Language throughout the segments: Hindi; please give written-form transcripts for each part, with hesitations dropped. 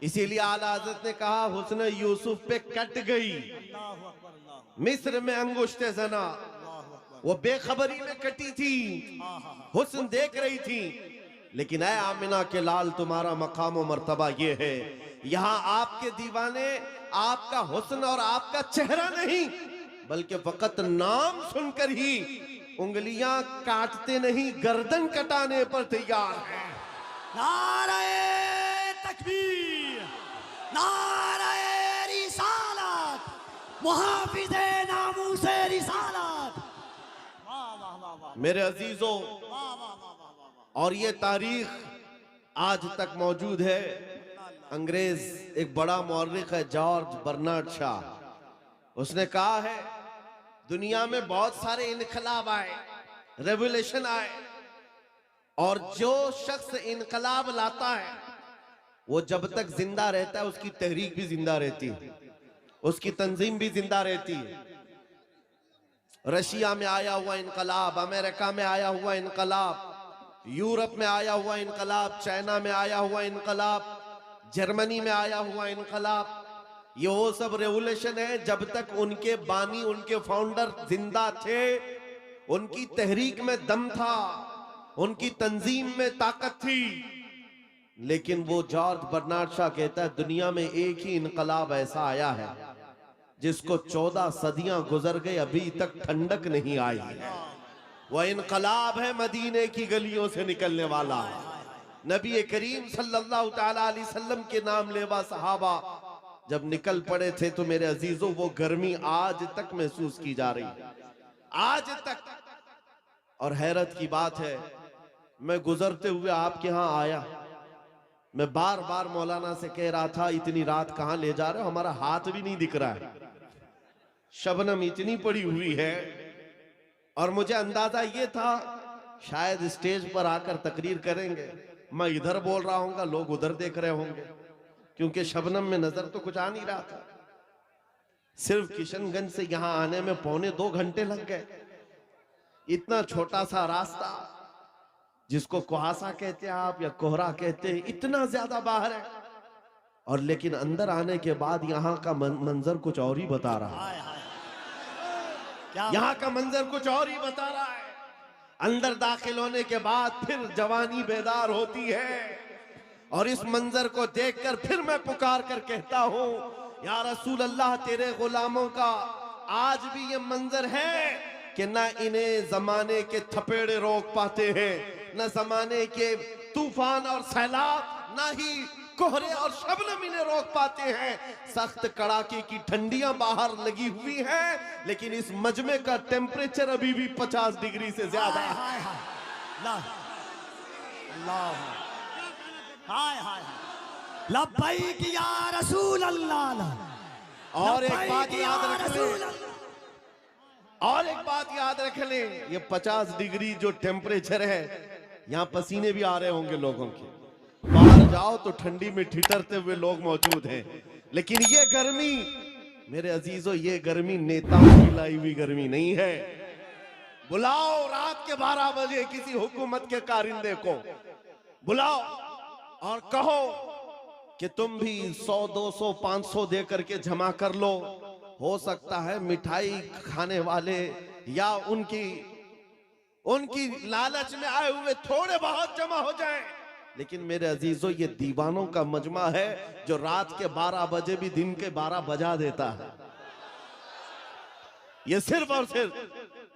इसीलिए आला हज़रत ने कहा हुस्न यूसुफ पे कट गई मिस्र में अंगुश्ते जना, वो बेखबरी में कटी थी, हुस्न देख रही थी। लेकिन ऐ आमिना के लाल, तुम्हारा मकाम और मर्तबा ये है, यहाँ आपके दीवाने आपका हुस्न और आपका चेहरा नहीं, बल्कि फकत नाम सुनकर ही उंगलियां काटते नहीं, गर्दन कटाने पर तैयार है। नारे तकबीर, नारे रिसालत, मुहाफिज़े नामूसे रिसालत। मेरे अजीजों, और ये तारीख आज तक मौजूद है। अंग्रेज एक बड़ा मौर्रिख है, जॉर्ज बर्नार्ड शॉ, उसने कहा है दुनिया में बहुत सारे इनकलाब आए, रेवोल्यूशन आए, और जो शख्स इनकलाब लाता है वो जब तक जिंदा रहता है उसकी तहरीक भी जिंदा रहती है, उसकी तंजीम भी जिंदा रहती है। रशिया में आया हुआ इनकलाब, अमेरिका में आया हुआ इनकलाब, यूरोप में आया हुआ इनकलाब, चाइना में आया हुआ इनकलाब, जर्मनी में आया हुआ इनकलाब, ये वो सब रेवोल्यूशन है जब तक उनके बानी, उनके फाउंडर जिंदा थे, उनकी तहरीक में दम था, उनकी तंजीम में ताकत थी। लेकिन वो जॉर्ज बर्नार्ड शॉ कहता है दुनिया में एक ही इनकलाब ऐसा आया है जिसको 14 सदियां गुजर गई, अभी तक ठंडक नहीं आई है। वह इनकलाब है मदीने की गलियों से निकलने वाला। नबी करीम सल्लल्लाहु तआला अलैहि वसल्लम के नाम लेवा सहाबा जब निकल पड़े थे तो मेरे अजीजों वो गर्मी आज तक महसूस की जा रही है, आज तक। और हैरत की बात है, मैं गुजरते हुए आपके यहाँ आया, मैं बार बार मौलाना से कह रहा था इतनी रात कहाँ ले जा रहे हो, हमारा हाथ भी नहीं दिख रहा है, शबनम इतनी पड़ी हुई है। और मुझे अंदाजा ये था शायद स्टेज पर आकर तकरीर करेंगे, मैं इधर बोल रहा हूँगा, लोग उधर देख रहे होंगे, क्योंकि शबनम में नजर तो कुछ आ नहीं रहा था। सिर्फ किशनगंज से यहां आने में 2.25 घंटे लग गए। इतना छोटा सा रास्ता जिसको कुहासा कहते हैं आप या कोहरा कहते हैं, इतना ज्यादा बाहर है, और लेकिन अंदर आने के बाद यहाँ का मंजर कुछ और ही बता रहा है। यहाँ का मंजर कुछ और ही बता रहा है। अंदर दाखिल होने के बाद फिर जवानी बेदार होती है, और इस मंजर को देखकर फिर मैं पुकार कर कहता हूँ या रसूल अल्लाह, तेरे गुलामों का आज भी ये मंजर है कि ना इन्हें जमाने के थपेड़े रोक पाते हैं, न जमाने के तूफान और सैलाब, ना ही कोहरे और शबनम इन्हें रोक पाते हैं। सख्त कड़ाके की ठंडियां बाहर लगी हुई हैं, लेकिन इस मजमे का टेम्परेचर अभी भी 50 डिग्री से ज्यादा है। लब्बैक या रसूल अल्लाह। और एक बात याद रख लें, और एक बात याद रख लें, ये 50 डिग्री जो टेम्परेचर है, यहाँ पसीने भी आ रहे होंगे लोगों के, बाहर जाओ तो ठंडी में ठिठरते हुए लोग मौजूद हैं। लेकिन ये गर्मी मेरे अजीजों, ये गर्मी नेताओं की लाई हुई गर्मी नहीं है। बुलाओ रात के 12 बजे किसी हुकूमत के कारिंदे को, बुलाओ और कहो कि तुम भी 100, 200, 500 दे करके जमा कर लो। हो सकता है मिठाई खाने वाले या उनकी लालच में आए हुए थोड़े बहुत जमा हो जाएं, लेकिन मेरे अजीजों ये दीवानों का मजमा है जो रात के 12 बजे भी दिन के 12 बजा देता है। ये सिर्फ और सिर्फ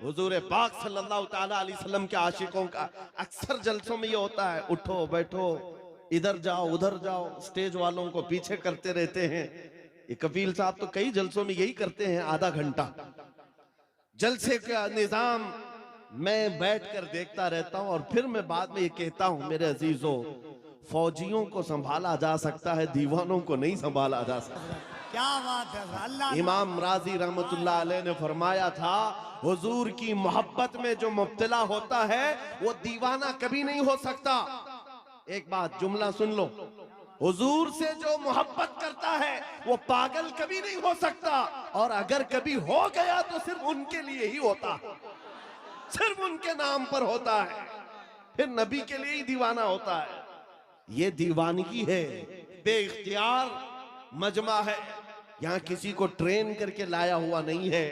हुजूर पाक सल्लल्लाहु तआला अलैहि वसल्लम के आशिकों का अक्सर जलसों में ये होता है, उठो बैठो, इधर जाओ उधर जाओ, स्टेज वालों को पीछे करते रहते हैं। ये कफील साहब तो कई जलसों में यही करते हैं, आधा घंटा जलसे का निजाम मैं बैठकर देखता रहता हूं, और फिर मैं बाद में ये कहता हूं मेरे अजीजों, फौजियों को संभाला जा सकता है, दीवानों को नहीं संभाला जा सकता। क्या बात है अल्लाह। इमाम राजी रहमतुल्लाह अलैह ने फरमाया था, हुजूर की मोहब्बत में जो मुब्तला होता है वो दीवाना कभी नहीं हो सकता। एक बात जुमला सुन लो, हुजूर से जो मोहब्बत करता है वो पागल कभी नहीं हो सकता, और अगर कभी हो गया तो सिर्फ उनके लिए ही होता है, सिर्फ उनके नाम पर होता है, फिर नबी के लिए ही दीवाना होता है। ये दीवानगी है बेइख्तियार मजमा है। यहाँ किसी को ट्रेन करके लाया हुआ नहीं है,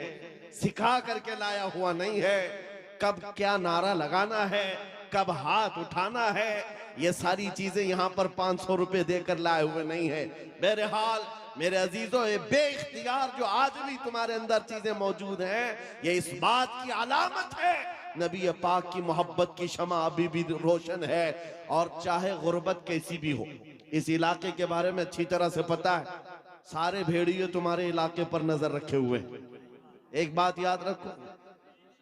सिखा करके लाया हुआ नहीं है। कब क्या नारा लगाना है, कब हाथ उठाना है, ये सारी चीजें यहाँ पर 500 रुपए देकर लाए हुए नहीं है। बहरहाल मेरे अजीजों, ये बेइख्तियार जो आज भी तुम्हारे अंदर चीजें मौजूद हैं, ये इस बात की अलामत है नबी पाक की मोहब्बत की शमा अभी भी रोशन है। और चाहे गुर्बत कैसी भी हो, इस इलाके के बारे में अच्छी तरह से पता है। सारे भेड़िए तुम्हारे इलाके पर नजर रखे हुए हैं। एक बात याद रखो,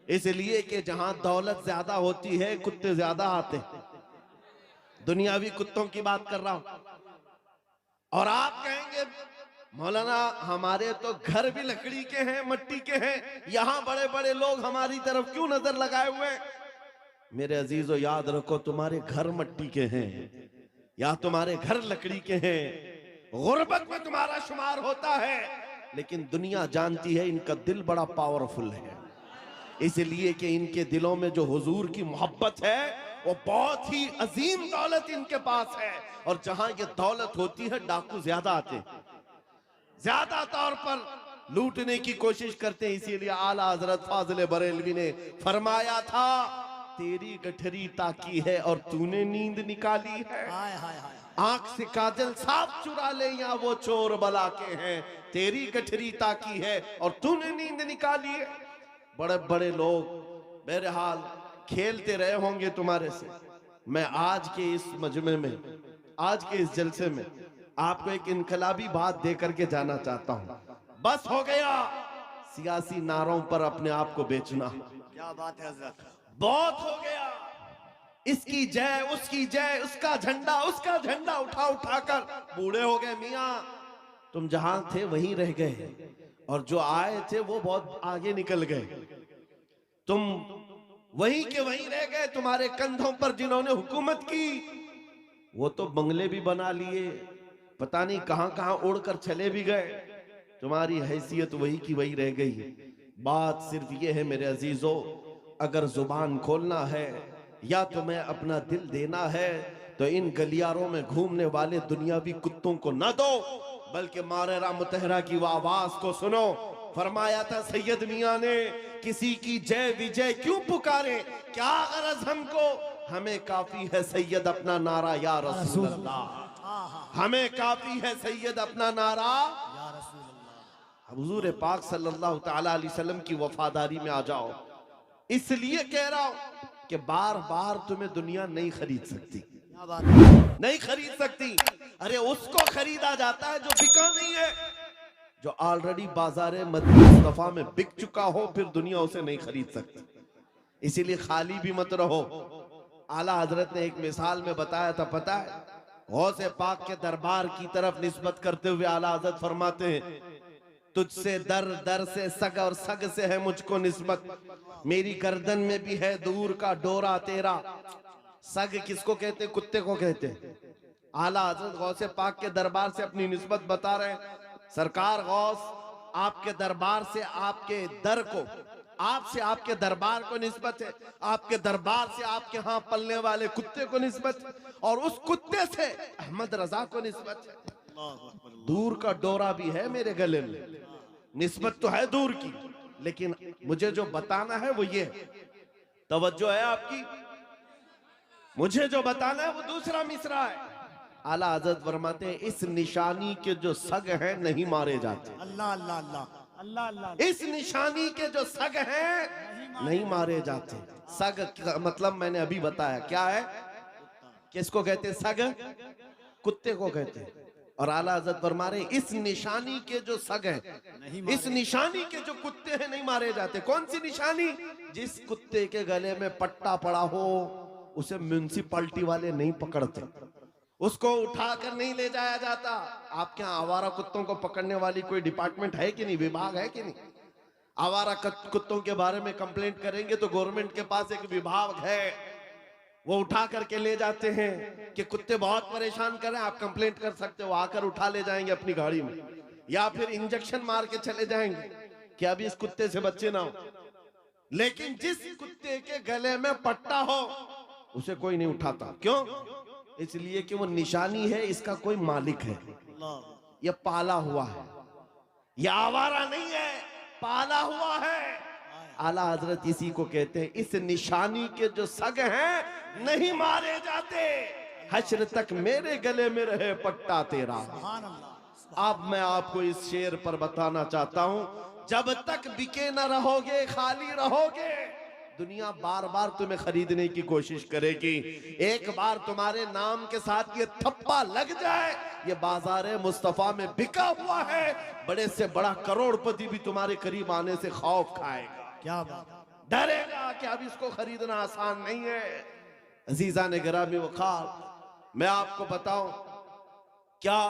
इसलिए कि जहां दौलत ज्यादा होती है कुत्ते ज्यादा आते हैं। दुनियावी कुत्तों की बात कर रहा हूं। और आप कहेंगे मौलाना हमारे तो घर भी लकड़ी के हैं, मट्टी के हैं, यहां बड़े बड़े लोग हमारी तरफ क्यों नजर लगाए हुए हैं? मेरे अजीजों, याद रखो, तुम्हारे घर मट्टी के हैं या तुम्हारे घर लकड़ी के हैं, गुर्बत में तुम्हारा शुमार होता है, लेकिन दुनिया जानती है इनका दिल बड़ा पावरफुल है। इसलिए कि इनके दिलों में जो हुजूर की मोहब्बत है वो बहुत ही अजीम दौलत इनके पास है। और जहां ये दौलत होती है डाकू ज्यादा आते हैं, ज्यादा तौर पर लूटने की कोशिश करते हैं। इसीलिए आला हजरत फाजिल बरेलवी ने फरमाया था, तेरी गठरी ताकी है और तूने नींद निकाली है। हाय हाय हाय। आंख से काजल साफ चुरा ले या वो चोर बला के हैं, तेरी गठरी ताकी है और तूने नींद निकाली है। बड़े बड़े लोग बहरहाल खेलते रहे होंगे तुम्हारे से। मैं आज के इस मजमे में, आज के इस जलसे में आपको एक इनकलाबी बात दे करके जाना चाहता हूं। बस हो गया सियासी नारों पर अपने आप को बेचना। क्या बात है हजरत, बहुत हो गया। इसकी जय, उसकी जय, उसका झंडा उठा उठाकर बूढ़े हो गए। मियां तुम जहां थे वहीं रह गए, और जो आए थे वो बहुत आगे निकल गए। तुम वहीं के वहीं रह गए। तुम्हारे कंधों पर जिन्होंने हुकूमत की वो तो बंगले भी बना लिए, पता नहीं कहां कहां उड़कर चले भी गए। तुम्हारी हैसियत वही की वही रह गई। बात सिर्फ ये है मेरे अजीजों, अगर जुबान खोलना है या तुम्हें अपना दिल देना है तो इन गलियारों में घूमने वाले दुनियावी कुत्तों को न दो, बल्कि मारेरा मुतहरा की वो आवाज को सुनो। फरमाया था सैयद मियां ने, किसी की जय विजय क्यों पुकारे, क्या गरज हमको, हमें काफी है सैयद अपना नारा या रसूल अल्लाह। हमें काफी है सैयद अपना नारा या रसूल अल्लाह। हुजूर पाक सल्लल्लाहु तआला अलैहि वसल्लम की वफादारी में आ जाओ। इसलिए कह रहा हूं कि बार बार तुम्हें दुनिया नहीं खरीद सकती, क्या बात है, नहीं खरीद सकती। अरे उसको खरीदा जाता है जो बिका नहीं है, जो ऑलरेडी बाजारे मदीना मुस्तफा में बिक चुका हो, फिर दुनिया उसे नहीं खरीद सकती। इसीलिए खाली भी मत रहो। आला हजरत ने एक मिसाल में बताया था, पता है, गौसे पाक के दरबार की तरफ निस्बत करते हुए आला हजरत फरमाते हैं, तुझसे दर दर से सग और सग से है मुझको निस्बत, मेरी गर्दन में भी है दूर का डोरा तेरा। सग किसको कहते, कुत्ते को कहते। आला हजरत गौसे पाक के दरबार से अपनी निस्बत बता रहे हैं। सरकार गौस आपके दरबार से आपके दर को, आपसे आपके दरबार को निस्बत है, आपके दरबार से आपके यहाँ पलने वाले कुत्ते को निस्बत है, और उस कुत्ते से अहमद रजा को निस्बत है। दूर का डोरा भी है मेरे गले में, निस्बत तो है दूर की, लेकिन मुझे जो बताना है वो ये है। तवज्जो है आपकी? मुझे जो बताना है वो दूसरा मिसरा है। आला हजरत फरमाते हैं, इस निशानी के जो सग हैं नहीं मारे जाते। अल्लाह अल्लाह अल्लाह अल्लाह अल्लाह। इस निशानी के जो सग हैं नहीं मारे जाते। सग का मतलब मैंने अभी बताया क्या है, किसको कहते हैं सग, कुत्ते को कहते हैं। और आला हजरत फरमा रहे, इस निशानी के जो सग हैं, इस निशानी के जो कुत्ते हैं नहीं मारे जाते। कौन सी निशानी? जिस कुत्ते के गले में पट्टा पड़ा हो उसे म्युनिसिपैलिटी वाले नहीं पकड़ते, उसको उठाकर नहीं ले जाया जाता। आपके यहाँ आवारा कुत्तों को पकड़ने वाली कोई डिपार्टमेंट है कि नहीं, विभाग है कि नहीं? आवारा कुत्तों के बारे में कंप्लेंट करेंगे तो गवर्नमेंट के पास एक विभाग है, वो उठा करके ले जाते हैं कि कुत्ते बहुत परेशान कर रहे हैं, आप कंप्लेंट कर सकते हो, आकर उठा ले जाएंगे अपनी गाड़ी में, या फिर इंजेक्शन मार के चले जाएंगे कि अभी इस कुत्ते से बच्चे ना हो। लेकिन जिस कुत्ते के गले में पट्टा हो उसे कोई नहीं उठाता। क्यों? इसलिए कि वो निशानी है, इसका कोई मालिक है, अल्लाह ये पाला हुआ है, ये आवारा नहीं है, पाला हुआ है। आला हजरत इसी को कहते हैं, इस निशानी के जो सग हैं नहीं मारे जाते, हश्र तक मेरे गले में रहे पट्टा तेरा। सुभान अल्लाह। अब मैं आपको इस शेर पर बताना चाहता हूं, जब तक बिके न रहोगे, खाली रहोगे, दुनिया बार बार तुम्हें खरीदने की कोशिश करेगी। एक बार तुम्हारे नाम के साथ ये थप्पा लग जाए, ये बाजार मुस्तफा में बिका हुआ है, बड़े से बड़ा करोड़पति भी तुम्हारे करीब आने से खौफ खाएगा, क्या बात, डरेगा कि अब इसको खरीदना आसान नहीं है। अजीजा ने गिरामी वखार, मैं आपको बताऊं, क्या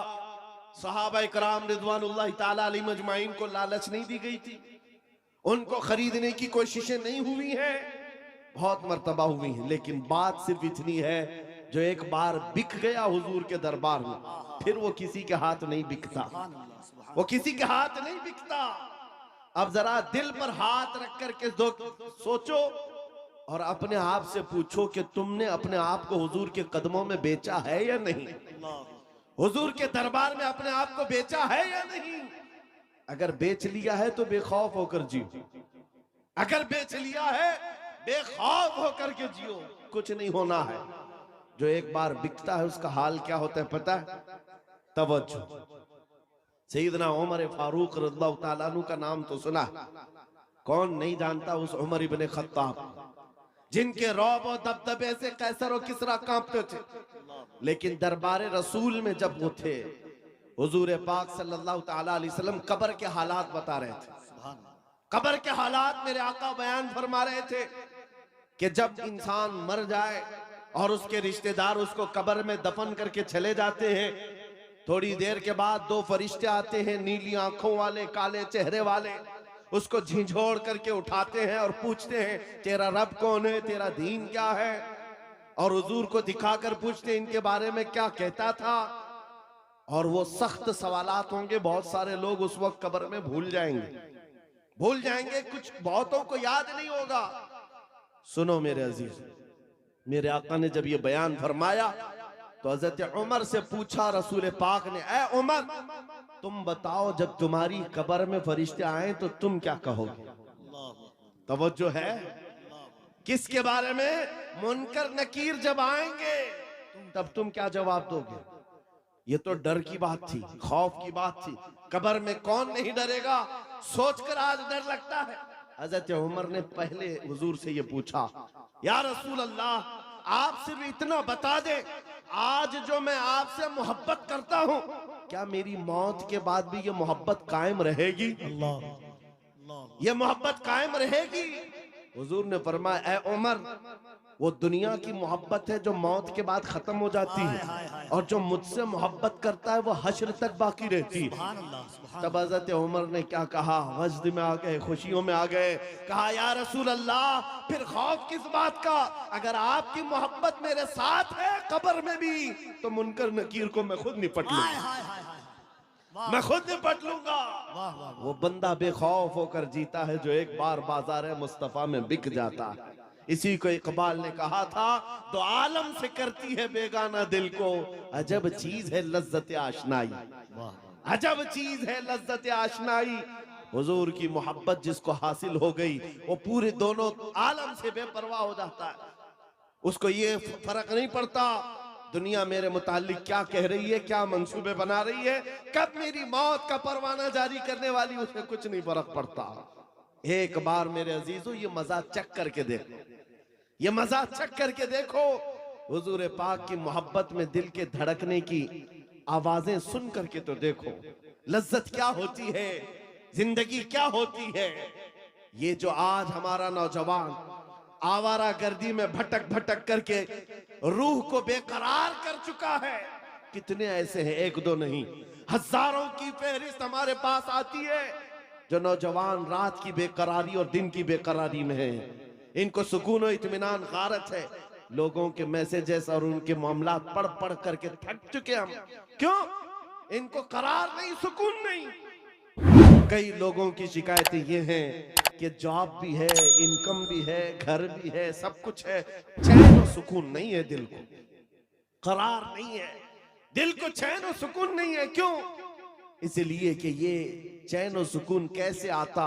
सहाबा इकराम रिजवानुल्लाह ताला अलैहिम अजमाइन को लालच नहीं दी गई थी? उनको खरीदने की कोशिशें नहीं हुई हैं? बहुत मर्तबा हुई हैं, लेकिन बात सिर्फ इतनी है, जो एक बार बिक गया हुजूर के दरबार में, फिर वो किसी के हाथ नहीं बिकता, सुभान अल्लाह, सुभान वो किसी के हाथ नहीं बिकता। अब जरा दिल पर हाथ रख करके सोचो और अपने आप से पूछो कि तुमने अपने आप को हुजूर के कदमों में बेचा है या नहीं? अल्लाह, हुजूर के दरबार में अपने आप को बेचा है या नहीं? अगर बेच लिया है तो बेखौफ होकर जियो, अगर बेच लिया है बेखौफ होकर के जियो, कुछ नहीं होना है। जो एक बार बिकता है उसका हाल क्या होता है पता है? तवज्जो, सैयदना उमर फारूक रज़ियल्लाहु ताला अन्हु का नाम तो सुना, कौन नहीं जानता उस उमर इब्ने खत्ताब, जिनके रौब और दबदबे से कैसर और किसरा कांपते थे। लेकिन दरबार रसूल में जब वो थे, हुजूर पाक सल्लल्लाहु ताला अलैहि वसल्लम कब्र के हालात बता रहे थे, सुभान अल्लाह, कब्र के हालात मेरे आका बयान फरमा रहे थे कि जब इंसान मर जाए और उसके रिश्तेदार उसको कब्र में दफन करके चले जाते हैं, थोड़ी देर के बाद दो फरिश्ते आते हैं, नीली आंखों वाले, काले चेहरे वाले, उसको झिझोड़ करके उठाते हैं और पूछते हैं तेरा रब कौन है, तेरा दीन क्या है, और हुजूर को दिखाकर पूछते हैं इनके बारे में क्या कहता था। और वो सख्त सवालात होंगे, बहुत सारे लोग उस वक्त कब्र में भूल जाएंगे, कुछ बहुतों को याद नहीं होगा। सुनो मेरे अजीज, मेरे आका ने जब ये बयान फरमाया तो हजरत उमर से पूछा रसूल पाक ने, ऐ उमर तुम बताओ जब तुम्हारी कब्र में फरिश्ते आए तो तुम क्या कहोगे? तवज्जो है, किसके बारे में? मुनकर नकीर जब आएंगे तब तुम क्या जवाब दोगे? ये तो डर की बात थी, खौफ की बात थी। कब्र में कौन नहीं डरेगा, सोचकर आज डर लगता है। हजरत उमर ने पहले हुजूर से ये पूछा, या रसूल अल्लाह आप सिर्फ इतना बता दे, आज जो मैं आपसे मोहब्बत करता हूँ, क्या मेरी मौत के बाद भी ये मोहब्बत कायम रहेगी? अल्लाह, अल्लाह, ये मोहब्बत कायम रहेगी? हुजूर ने फरमाया, ऐ उमर वो दुनिया की मोहब्बत है जो मौत के बाद खत्म हो जाती हाय, है, हाय, हाय, और जो मुझसे मोहब्बत करता है वो हश्र तक बाकी रहती है। सुभान अल्लाह, सुभान तब हजरत उमर ने क्या कहा, वजद में आ गए, खुशियों में आ गए, कहा या रसूल अल्लाह फिर खौफ किस बात का, अगर आपकी मोहब्बत मेरे साथ है कब्र में भी, तो मुनकर नकीर को मैं खुद निपट हाय, लूंगा, हाय, हाय, हाय, वाह, मैं खुद निपट लूंगा। वाह, वाह, वो बंदा बेखौफ होकर जीता है जो एक बार बाजार मुस्तफा में बिक जाता है। इसी को इकबाल ने कहा था, तो आलम से करती है बेगाना दिल को, अजब चीज है लज्जत आशनाई, वाह, अजब चीज है लज्जत आशनाई। हुजूर की मोहब्बत जिसको हासिल हो गई वो पूरे दोनों आलम से बेपरवाह हो जाता है, उसको ये फर्क नहीं पड़ता दुनिया मेरे मुतालिक क्या कह रही है, क्या मंसूबे बना रही है, कब मेरी मौत का परवाना जारी करने वाली, उसमें कुछ नहीं फर्क पड़ता। एक बार मेरे अजीजों ये मजा चख करके देखो, ये मजा चख करके देखो, हुजूर पाक की मोहब्बत में दिल के धड़कने की आवाजें सुन करके तो देखो, लज्जत क्या होती है, जिंदगी क्या होती है। ये जो आज हमारा नौजवान आवारा गर्दी में भटक भटक करके रूह को बेकरार कर चुका है, कितने ऐसे हैं, एक दो नहीं, हजारों की फहरिस्त हमारे पास आती है जो नौजवान रात की बेकरारी और दिन की बेकरारी में है। इनको सुकून और इत्मीनान गारत है, लोगों के मैसेजेस और उनके मामलात पढ़ पढ़ करके थक चुके हम। क्यों? इनको करार नहीं, सुकून नहीं। कई लोगों की शिकायतें ये हैं कि जॉब भी है, इनकम भी है, घर भी है, सब कुछ है, चैन और सुकून नहीं है दिल को। करार नहीं है, दिल को चैन और सुकून नहीं है। क्यों? इसलिए कि ये चैन और सुकून कैसे आता?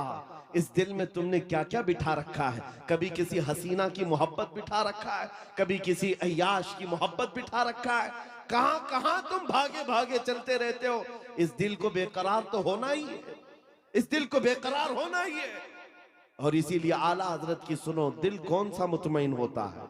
इस दिल में तुमने क्या क्या बिठा रखा है। कभी किसी हसीना की मोहब्बत बिठा रखा है, कभी किसी अय्याश की मोहब्बत बिठा रखा है। कहां कहां तुम भागे भागे चलते रहते हो। इस दिल को बेकरार तो होना ही है, इस दिल को बेकरार होना ही है। और इसीलिए आला हजरत की सुनो, दिल कौन सा मुतमईन होता है?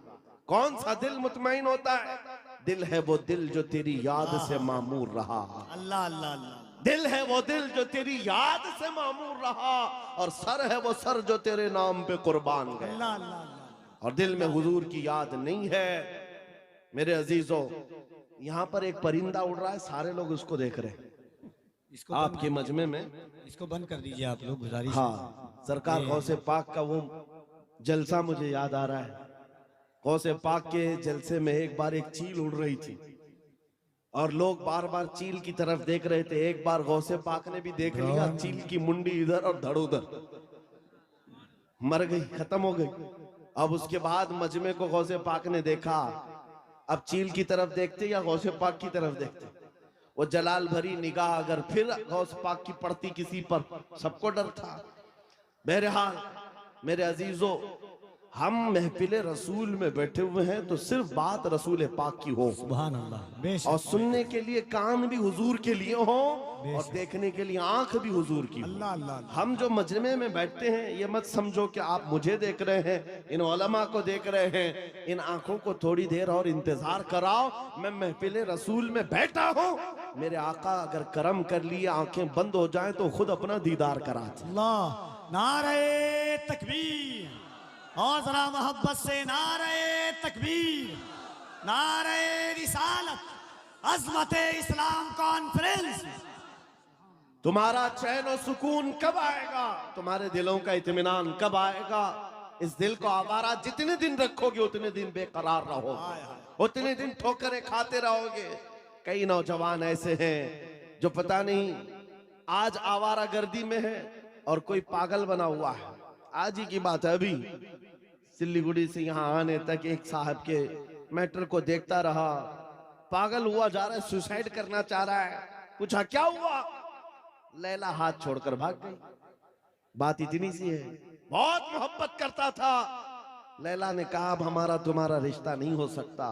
कौन सा दिल मुतमईन होता है? दिल है वो दिल जो तेरी याद से मामूर रहा। अल्लाह अल्लाह अल्लाह। दिल है वो दिल जो तेरी याद से मामूर रहा, और सर है वो सर जो तेरे नाम पे कुर्बान गया। अल्लाह अल्लाह अल्लाह। और दिल में हुजूर की याद नहीं है। मेरे अजीजों, यहाँ पर एक परिंदा उड़ रहा है, सारे लोग उसको देख रहे हैं इसको आपके मजमे में। इसको बंद कर दीजिए आप लोग, गुजारिश है। हाँ, सरकार गौसे पाक का वो जलसा मुझे याद आ रहा है। गौसे पाक के जलसे में एक बार एक चील उड़ रही थी और लोग बार बार चील की तरफ देख रहे थे। एक बार गौसे पाक ने भी देख लिया, चील की मुंडी इधर और धड़ उधर, मर गई, खत्म हो गई। अब उसके बाद मजमे को गौसे पाक ने देखा। अब चील की तरफ देखते या गौसे पाक की तरफ देखते? वो जलाल भरी निगाह अगर फिर गौस पाक की पड़ती किसी पर, सबको डर था। बहरहाल मेरे अजीजों, हम महफिले रसूल में बैठे हुए हैं तो सिर्फ बात रसूल पाक की हो, सुभान अल्लाह, बेशक। और सुनने के लिए कान भी हुजूर के लिए हो और देखने के लिए आंख भी हुजूर की हो। अल्लाह अल्लाह। हम जो मजमे में बैठते हैं, ये मत समझो कि आप मुझे देख रहे हैं, इन उलमा को देख रहे हैं। इन आंखों को थोड़ी देर और इंतजार कराओ। मैं महफिले रसूल में बैठा हूँ, मेरे आका अगर करम कर लिए आंखें बंद हो जाएं तो खुद अपना दीदार कराते। अल्लाह, नारे तकबीर, और जरा मोहब्बत से नारे तकबीर, नारे रिसालत, अज़मत इस्लाम कॉन्फ्रेंस। तुम्हारा चैन और सुकून कब आएगा? तुम्हारे दिलों का इत्मीनान कब आएगा? इस दिल को आवारा जितने दिन रखोगे उतने दिन बेकरार रहोगे, उतने दिन ठोकरें खाते रहोगे। कई नौजवान ऐसे हैं जो पता नहीं आज आवारा गर्दी में है और कोई पागल बना हुआ है। आज ही की बात है, अभी सिल्लीगुड़ी से यहाँ आने तक एक साहब के मैटर को देखता रहा, पागल हुआ जा रहा है, सुसाइड करना चाह रहा है। पूछा क्या हुआ? लैला हाथ छोड़कर भाग गई। बात इतनी सी है, बहुत मोहब्बत करता था। लैला ने कहा अब हमारा तुम्हारा रिश्ता नहीं हो सकता।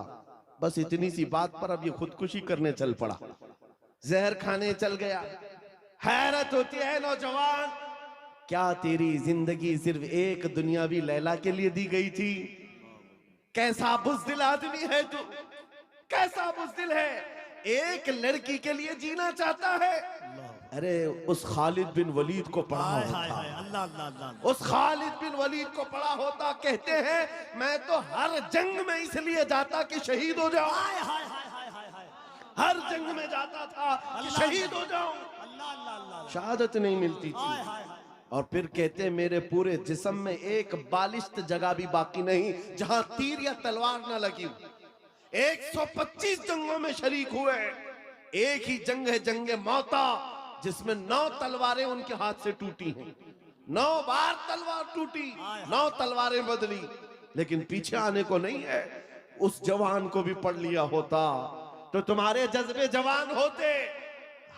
बस इतनी सी बात पर अब ये खुदकुशी करने चल पड़ा, जहर खाने चल गया। हैरत होती है नौजवान, क्या तेरी जिंदगी सिर्फ एक दुनियावी लैला के लिए दी गई थी? कैसा बुज़दिल आदमी है तू, कैसा बुज़दिल है, एक लड़की के लिए जीना चाहता है। अरे उस खालिद बिन वलीद को पढ़ा होता, अल्लाह अल्लाह अल्लाह। उस खालिद बिन वलीद को पढ़ा होता। कहते हैं मैं तो हर जंग में इसलिए जाता कि शहीद हो जाऊं, हर जंग में जाता था कि शहीद हो जाऊं, शहादत नहीं मिलती थी। और फिर कहते मेरे पूरे जिस्म में एक बालिश्त जगह भी बाकी नहीं जहां तीर या तलवार न लगी। 125 जंगों में शरीक हुए, एक ही जंग है जंगे मौता, जिसमें 9 तलवारें उनके हाथ से टूटी हैं। 9 बार तलवार टूटी, 9 तलवारें बदली, लेकिन पीछे आने को नहीं है। उस जवान को भी पढ़ लिया होता तो तुम्हारे जज्बे जवान होते।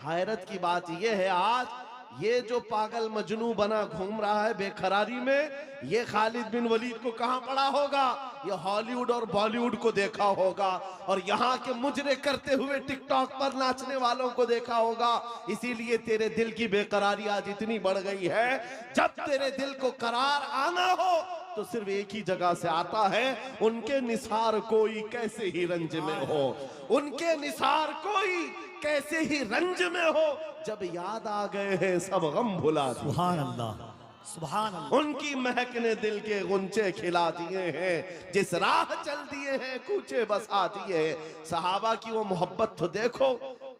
हैरत की बात यह है, आज ये जो पागल मजनू बना घूम रहा है बेखरारी में, ये खालिद बिन वलीद को कहां पढ़ा होगा? ये हॉलीवुड और बॉलीवुड को देखा होगा, और यहाँ के मुजरे करते हुए टिकटॉक पर नाचने वालों को देखा होगा। इसीलिए तेरे दिल की बेकरारी आज इतनी बढ़ गई है। जब तेरे दिल को करार आना हो तो सिर्फ एक ही जगह से आता है, उनके निसार कोई कैसे ही रंज में हो, उनके निसार कोई कैसे ही रंज में हो, जब याद आ गए हैं सब गम भुला दिए। सुभान अल्लाह, सुभान अल्लाह। उनकी महक ने दिल के गुंचे खिला दिए हैं, जिस राह चल दिए हैं कूचे बसा दिए हैं। सहाबा की वो मोहब्बत तो देखो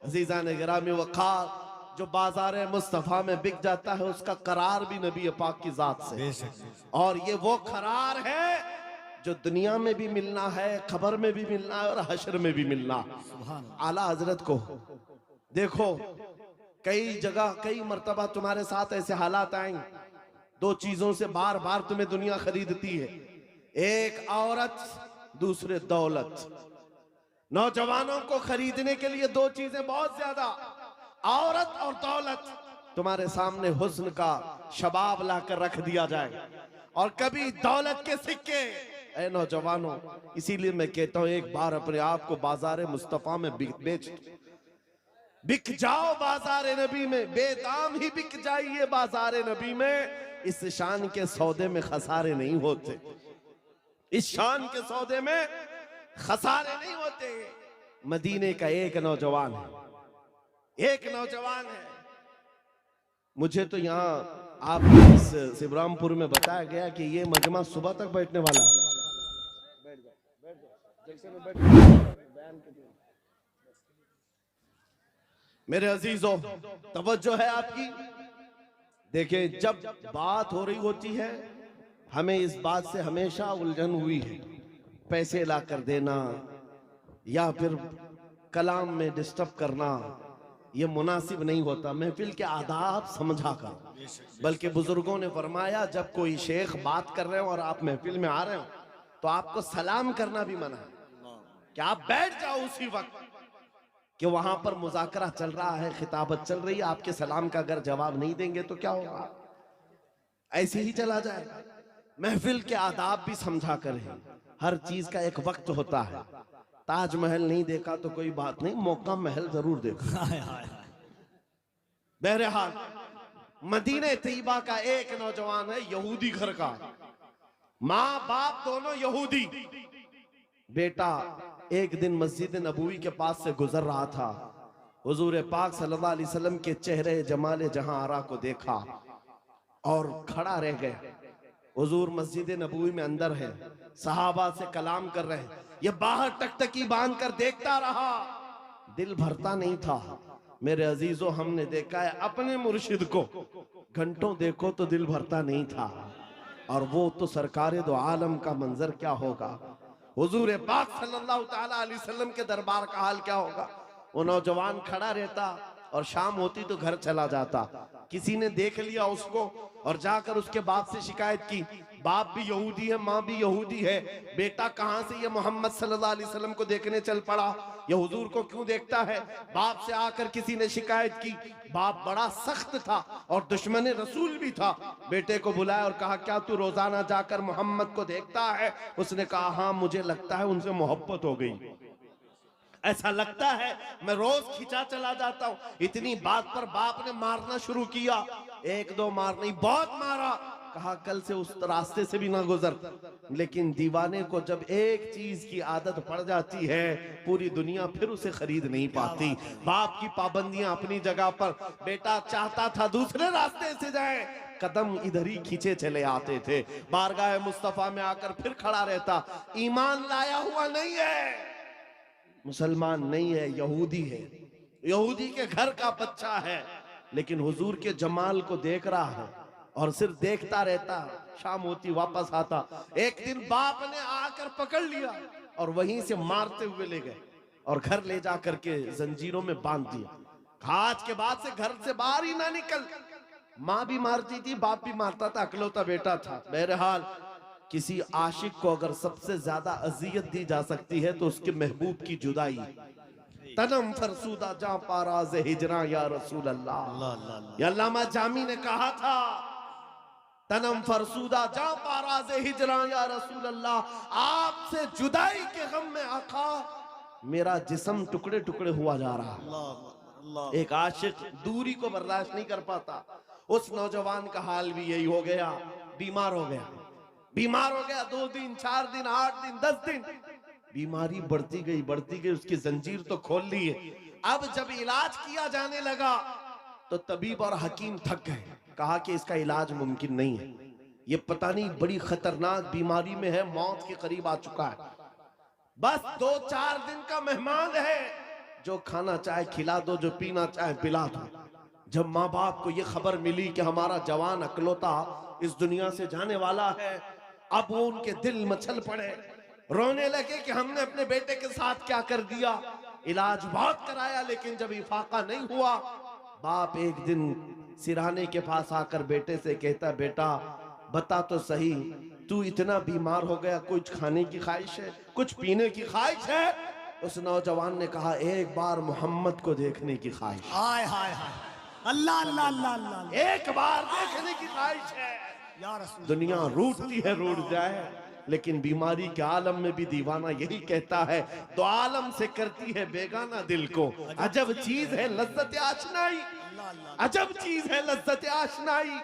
अजीजान गिरामी वक़ार, जो बाजार मुस्तफा में बिक जाता है उसका करार भी नबी पाक की जात से। और ये वो करार है जो दुनिया में भी मिलना है, खबर में भी मिलना है और हशर में भी मिलना। आला हजरत को देखो, कई जगह कई मर्तबा तुम्हारे साथ ऐसे हालात आएंगे, 2 चीजों से बार बार तुम्हें दुनिया खरीदती है, एक औरत, दूसरे दौलत। नौजवानों को खरीदने के लिए दो चीजें बहुत ज्यादा, औरत और दौलत। तुम्हारे सामने हुस्न का शबाब लाकर रख दिया जाए और कभी दौलत के सिक्के। ऐ नौजवानों, इसीलिए मैं कहता हूं एक बार अपने आप को बाजार मुस्तफा में बेच दो। बिक जाओ बाजार नबी में, बेदाम ही बिक जाइए बाजार नबी में। इस शान के सौदे में खसारे नहीं होते, इस शान के सौदे में खसारे नहीं होते। मदीने का एक नौजवान है, एक नौजवान है। मुझे तो यहाँ आप इस शिवरामपुर में बताया गया कि ये मजमा सुबह तक बैठने वाला है। मेरे अजीजों, तवज्जो है आपकी। देखिए, जब बात हो रही होती है, हमें इस बात से हमेशा उलझन हुई है, पैसे ला कर देना या फिर कलाम में डिस्टर्ब करना, यह मुनासिब नहीं होता महफिल के आदाब समझा कर। बल्कि बुजुर्गों ने फरमाया, जब कोई शेख बात कर रहे हो और आप महफिल में आ रहे हो तो आपको सलाम करना भी मना है कि आप बैठ जाओ उसी वक्त कि वहां पर मुज़ाकरा चल रहा है, खिताबत चल रही है। आपके सलाम का अगर जवाब नहीं देंगे तो क्या होगा, ऐसे ही चला जाएगा। महफिल के आदाब भी समझा कर है, हर चीज का एक वक्त होता है। ताजमहल नहीं देखा तो कोई बात नहीं, मौका महल जरूर देखा। बहरहाल, मदीने तैयबा का एक नौजवान है, यहूदी घर का, माँ बाप दोनों यहूदी। बेटा एक दिन मस्जिद नबवी के पास से गुजर रहा था, हुजूर पाक सल्लल्लाहु अलैहि वसल्लम के चेहरे जमाले जहां आरा को देखा और खड़ा रह गए। हुजूर मस्जिद नबवी में अंदर है, सहाबा से कलाम कर रहे हैं, ये बाहर टकटकी बांध कर देखता रहा, दिल भरता नहीं था। मेरे अजीजों, हमने देखा है अपने मुर्शिद को घंटों देखो तो दिल भरता नहीं था, और वो तो सरकारे दो आलम का मंजर क्या होगा, हुजूर पाक सल्लल्लाहु ताला अलैहि वसल्लम के दरबार का हाल क्या होगा। वो नौजवान खड़ा रहता और शाम होती तो घर चला जाता। किसी ने देख लिया उसको और जाकर उसके बाप से शिकायत की, बाप भी यहूदी है, माँ भी यहूदी है, बेटा कहाँ से ये मोहम्मद सल्लल्लाहु अलैहि वसल्लम को देखने चल पड़ा, ये हुजूर को क्यों देखता है। बाप से आकर किसी ने शिकायत की, बाप बड़ा सख्त था और दुश्मन रसूल भी था। बेटे को बुलाया और कहा, क्या तू रोजाना जाकर मोहम्मद को देखता है। उसने कहा, हाँ मुझे लगता है उनसे मोहब्बत हो गई, ऐसा लगता है, मैं रोज खिंचा चला जाता हूँ। इतनी बात पर बाप ने मारना शुरू किया, एक दो मार नहीं, बहुत मारा। कहा, कल से उस रास्ते से भी ना गुजर। लेकिन दीवाने को जब एक चीज की आदत पड़ जाती है, पूरी दुनिया फिर उसे खरीद नहीं पाती। बाप की पाबंदियां अपनी जगह पर, बेटा चाहता था दूसरे रास्ते से जाए, कदम इधर ही खींचे चले आते थे। बारगाह मुस्तफा में आकर फिर खड़ा रहता, ईमान लाया हुआ नहीं है, मुसलमान नहीं है, यहूदी है, यहूदी के घर का बच्चा है, लेकिन हुजूर के जमाल को देख रहा है और सिर्फ देखता रहता। शाम होती वापस आता। एक दिन बाप ने आकर पकड़ लिया और वहीं से मारते हुए ले गए और घर ले जा करके जंजीरों में बांध दिया। आज के बाद से घर से बाहर ही ना निकल। माँ भी मारती थी, बाप भी मारता था, अकलौता बेटा था। बहरहाल, किसी आशिक को अगर सबसे ज्यादा अजियत दी जा सकती है तो उसके महबूब की जुदाई। तनम फरसूदा जा पाराज़े हिजरा या रसूल अल्लाह। या अल्लामा जामी ने कहा था, तनम फरसूदा जा पाराज़े हिजरा या रसूल अल्लाह, आपसे जुदाई के गम में आका मेरा जिस्म टुकड़े टुकड़े हुआ जा रहा। एक आशिक दूरी को बर्दाश्त नहीं कर पाता। उस नौजवान का हाल भी यही हो गया, बीमार हो गया, बीमार हो गया। 2 दिन, 4 दिन, 8 दिन, 10 दिन, बीमारी बढ़ती गई, उसकी जंजीर तो खोल ली है। अब जब इलाज किया जाने लगा तो तबीब और हकीम थक गए, कहा कि इसका इलाज मुमकिन नहीं है, ये पता नहीं बड़ी खतरनाक बीमारी में है, मौत के करीब आ चुका है। बस 2-4 दिन का मेहमान है, जो खाना चाहे खिला दो, जो पीना चाहे पिला दो। जब माँ बाप को ये खबर मिली कि हमारा जवान अकलौता इस दुनिया से जाने वाला है, अब वो उनके दिल मचल पड़े, रोने लगे कि हमने अपने बेटे के साथ क्या कर दिया। इलाज बहुत कराया लेकिन जब इफाका नहीं हुआ, बाप एक दिन सिरहाने के पास आकर बेटे से कहता, बेटा बता तो सही, तू इतना बीमार हो गया, कुछ खाने की ख्वाहिश है, कुछ पीने की ख्वाहिश है। उस नौजवान ने कहा एक बार मोहम्मद को देखने की ख्वाहिश, हाय हाय हाय, अल्लाह अल्लाह अल्लाह अल्लाह, एक बार देखने की ख्वाहिश है। या रसूल, दुनिया रूठती है रूठ जाए, लेकिन बीमारी के आलम में भी दीवाना यही कहता है, दो आलम से करती है बेगाना दिल को, अजब चीज है लज्जत आशनाई, अल्लाह अल्लाह, अजब चीज है लज्जत आशनाई।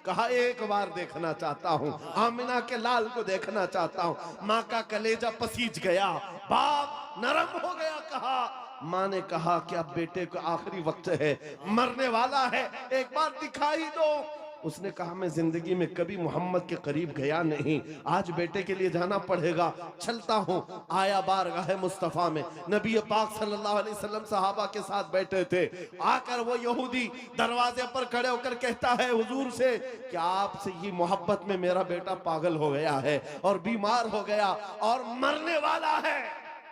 कहा एक बार देखना चाहता हूँ, आमिना के लाल को देखना चाहता हूँ। माँ का कलेजा पसीज गया, बाप नरम हो गया। कहा, माँ ने कहा कि अब बेटे को आखिरी वक्त है, मरने वाला है, एक बार दिखाई दो। उसने कहा मैं जिंदगी में कभी मोहम्मद के करीब गया नहीं, आज बेटे के लिए जाना पड़ेगा, चलता हूँ। आया बारगाह मुस्तफा में, नबी पाक सल्लल्लाहु अलैहि वसल्लम सहाबा के साथ बैठे थे। आकर वो यहूदी दरवाजे पर खड़े होकर कहता है हुजूर से कि आपसे ये मोहब्बत में मेरा बेटा पागल हो गया है और बीमार हो गया और मरने वाला है,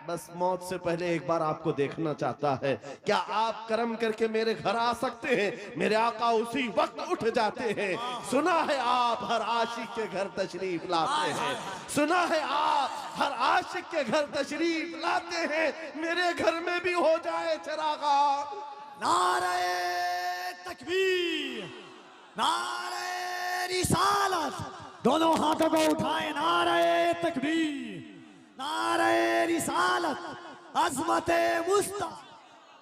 बस मौत से पहले एक बार आपको देखना चाहता है, क्या आप करम करके मेरे घर आ सकते हैं? मेरे आका उसी वक्त उठ जाते हैं। सुना है आप हर आशिक के घर तशरीफ लाते हैं, सुना है आप हर आशिक के घर तशरीफ लाते हैं, मेरे घर में भी हो जाए चरागा। नारे तकबीर, नारे रिसालत, दोनों हाथों को उठाए, नारे तकबीर, नारे रिसालत, अज़मत मुस्तफा।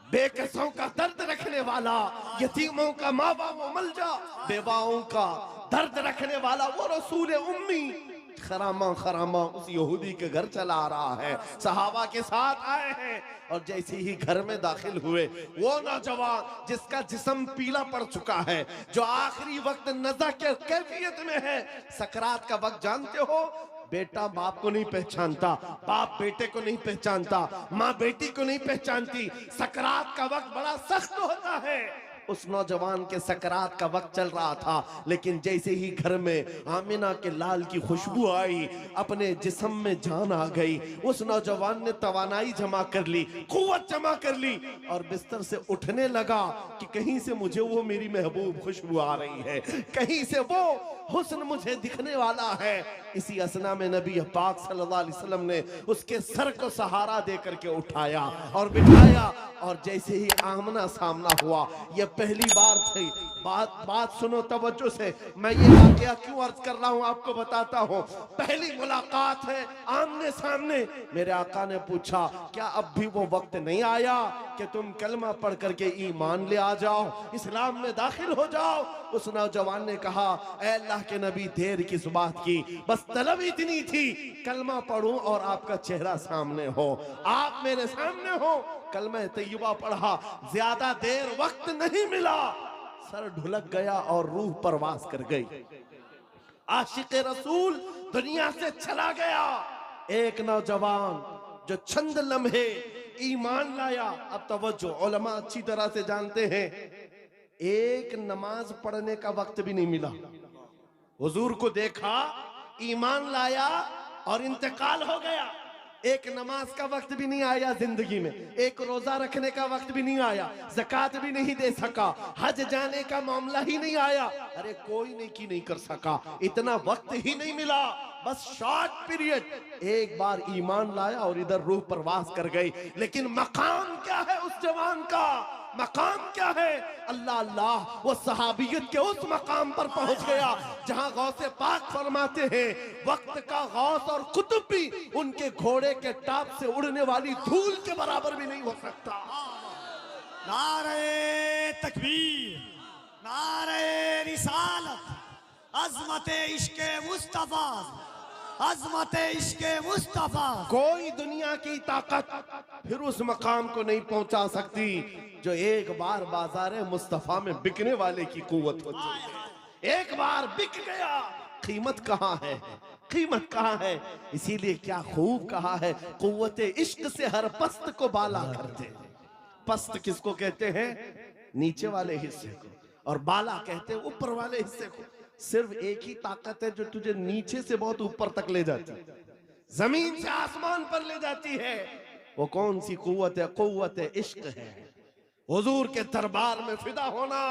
बेकसों का दर्द रखने वाला, यतीमों का माँ बाप मलजा, बेवाओं का दर्द रखने वाला वो रसूल उम्मी खरामा खरामा उस यहूदी के घर चला आ रहा है। सहाबा के साथ आए हैं और जैसे ही घर में दाखिल हुए, वो नौजवान जिसका जिस्म पीला पड़ चुका है, जो आखिरी वक्त नज़ा के कैफियत में है, सकरात का वक्त जानते हो, बेटा बाप को नहीं पहचानता, बाप बेटे को नहीं पहचानता, माँ बेटी को नहीं पहचानती। सकरात का वक्त बड़ा सख्त होता है। उस नौजवान के सकरात का वक्त चल रहा था, लेकिन जैसे ही घर में आमिना के लाल की खुशबू आई, अपने जिस्म में जान आ गई। उस नौजवान ने तवानाई जमा कर ली, कुव्वत जमा कर ली और बिस्तर से उठने लगा कि कहीं से मुझे वो मेरी महबूब खुशबू आ रही है, कहीं से वो हुस्न मुझे दिखने वाला है। इसी असना में नबी पाक सल्लल्लाहु अलैहि वसल्लम ने उसके सर को सहारा दे करके उठाया और बिठाया, और जैसे ही आमना सामना हुआ, ये पहली बार थी। बात सुनो तवज्जो से, मैं ये वाकया क्यों अर्ज कर रहा हूँ आपको बताता हूँ। पहली मुलाकात है आमने सामने। मेरे आका ने पूछा क्या अब भी वो वक्त नहीं आया कि तुम कलमा पढ़ करके ईमान ले आ जाओ, इस्लाम में दाखिल हो जाओ? उस नौजवान ने कहा ऐ अल्लाह के नबी, देर किस बात की, बस तलब इतनी थी कलमा पढ़ूं और आपका चेहरा सामने हो, आप मेरे सामने हो। कलमा तैयबा पढ़ा, ज्यादा देर वक्त नहीं मिला, सर ढुलक गया और रूह परवास कर गई। आशिक रसूल दुनिया से चला गया। एक नौजवान जो चंद लम्हे ईमान लाया। अब तवज्जो, उलमा अच्छी तरह से जानते हैं, एक नमाज पढ़ने का वक्त भी नहीं मिला। हुजूर को देखा, ईमान लाया और इंतकाल हो गया। एक नमाज का वक्त भी नहीं आया जिंदगी में, एक रोजा रखने का वक्त भी नहीं आया, ज़कात भी नहीं दे सका, हज जाने का मामला ही नहीं आया। अरे कोई नेकी नहीं कर सका, इतना वक्त ही नहीं मिला, बस शॉर्ट पीरियड। एक बार ईमान लाया और इधर रूह परवास कर गई। लेकिन मकाम क्या है उस जवान का? मकाम क्या है? अल्लाह अल्लाह, वो सहाबियत के उस मकाम पर पहुंच गया जहां गौसे पाक फरमाते हैं वक्त का गौस और कुतुब भी उनके घोड़े के टाप से उड़ने वाली धूल के बराबर भी नहीं हो सकता। नारे तकबीर, नारे रिसालत, अज़मत इश्क़े मुस्तफा, अज़मत इश्क़े मुस्तफा। कोई दुनिया की ताकत फिर उस मकाम को नहीं पहुंचा सकती जो एक बार बाजार मुस्तफा में बिकने वाले की कुव्वत होती है। एक बार बिक गया, कीमत कहाँ है? कीमत कहाँ है? इसीलिए क्या खूब कहा है, कुव्वत इश्क से हर पस्त को बाला कर दे। पस्त किसको कहते हैं? नीचे वाले हिस्से को, और बाला कहते हैं ऊपर वाले हिस्से को। सिर्फ एक ही ताकत है जो तुझे नीचे से बहुत ऊपर तक ले जाती है, जमीन से आसमान पर ले जाती है। वो कौन सी कुव्वत है? कुव्वत इश्क है। हुजूर के दरबार में फिदा होना